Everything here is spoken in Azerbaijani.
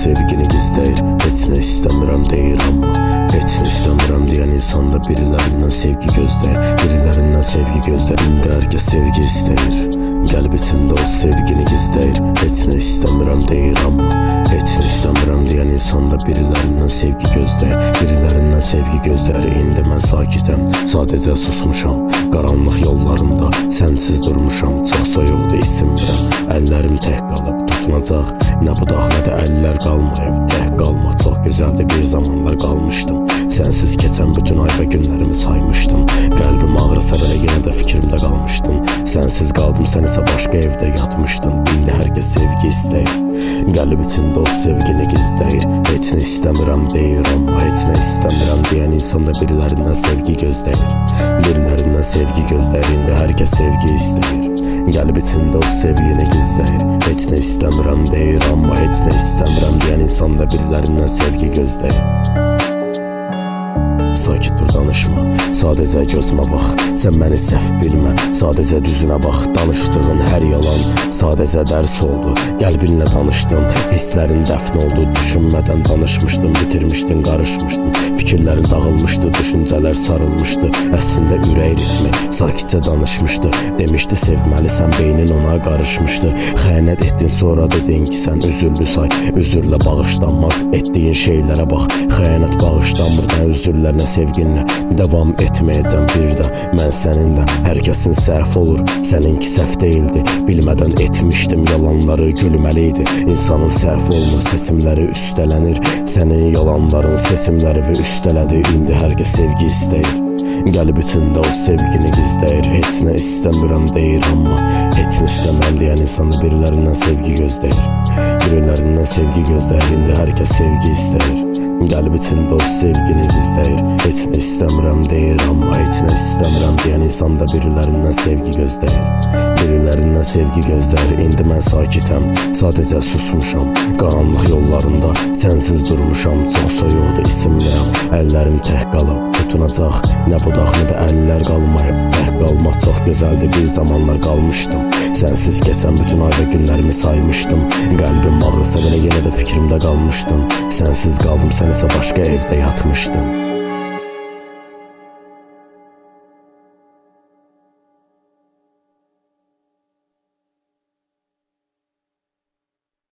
sevgini gizləyir. Heç nə istəmirəm deyir amma heç nə istəmirəm deyən insan da birilərindən sevgi gözləyir. Birilərindən sevgi gözləyir. İndi hər kəs sevgi istəyir. Qəlb içində o sevgini gizləyir. Heç nə istəmirəm deyir amma heç nə istəmirəm deyən insan da birilərindən sevgi gözləyir. Birilərindən sevgi gözləyir. İndi mən sakitəm, sadəcə susmuşam. Qaranlıq yollarında sənsiz durmuşam. Çox soyuqdur, isinmirəm. Əllərim tək qalıb tutunacaq. Nə budaq nə də əllər qalmayıb. Tək qalmaq çox gözəldir, bir zamanlar qalmışdım. Sənsiz keçən bütün ay və günlərimi saymışdım. Qəlbim ağrısa belə yenə də fikrimdə qalmışdın. Sənsiz qaldım, sən isə başqa evdə yatmışdın. İndi hər kəs sevgi istəyir. Qəlb içində o sevgini gizləyir. Heç nə istəmirəm deyir amma heç nə istəmirəm deyən insan da birilərindən sevgi gözləyir. Birilərindən sevgi gözləyir. İndi hər kəs sevgi istəyir. Qəlb içində o sevgini gizləyir. Heç nə istəmirəm deyir amma heç nə istəmirəm deyən insan da birilərindən sevgi gözləyir. Sakit dur, danışma, sadəcə gözümə bax. Sən məni səhv bilmə, sadəcə düzünə bax. Danışdığın hər yalan sadəcə dərs oldu. Qəlbinlə danışdın, hisslərin dəfn oldu. Düşünmədən danışmışdın, bitirmişdin, qarışmışdın. Fikirlərin dağılmışdı, düşüncələr sarılmışdı. Əslində ürək ritmi sakitcə danışmışdı. Demişdi sevməlisən, beynin ona qarışmışdı. Xəyanət etdin, sonra dedin ki sən üzürlü say. Üzürlə bağışlanmaz, etdiyin şeylərə bax. Xəyanət bağışlanmır, nə üzürlərlə sevginlə davam etməyəcəm bir də. Mən səninlə, hər kəsin səhv olur, səninki səhv deyildi. Bilmədən etmişdim yalanları, gülməliydi. İnsanın səhv olmur, seçimləri üstələnir. Sənin yalanların seçimləri və üstələdi. İndi hər kəs sevgi istəyir. Qəlb içində o sevgini gizləyir. Heç nə istəmirəm deyir amma heç nə istəmirəm deyən insan da birilərindən sevgi gözləyir. Birilərindən sevgi gözləyir. İndi hər kəs sevgi istəyir. Qəlb içində o sevgini gizləyir. Heç nə istəmirəm deyir amma heç nə istəmirəm deyən insan da birilərindən sevgi gözləyir. Birilərindən sevgi gözləyir. İndi mən sakitəm, sadəcə susmuşam. Qaranlıq yollarında sənsiz durmuşam. Çox soyuqdur, isinmirəm. Əllərim tək qalıb tutunacaq. Nə budaq nə də əllər qalmayıb. Tək qalmaq çox gözəldir, bir zamanlar qalmışdım. Sənsiz keçən bütün ay və günlərimi saymışdım. Qəlbim ağrısa belə yenə də fikrimdə qalmışdın. Sənsiz qaldım, sən isə başqa evdə yatmışdın.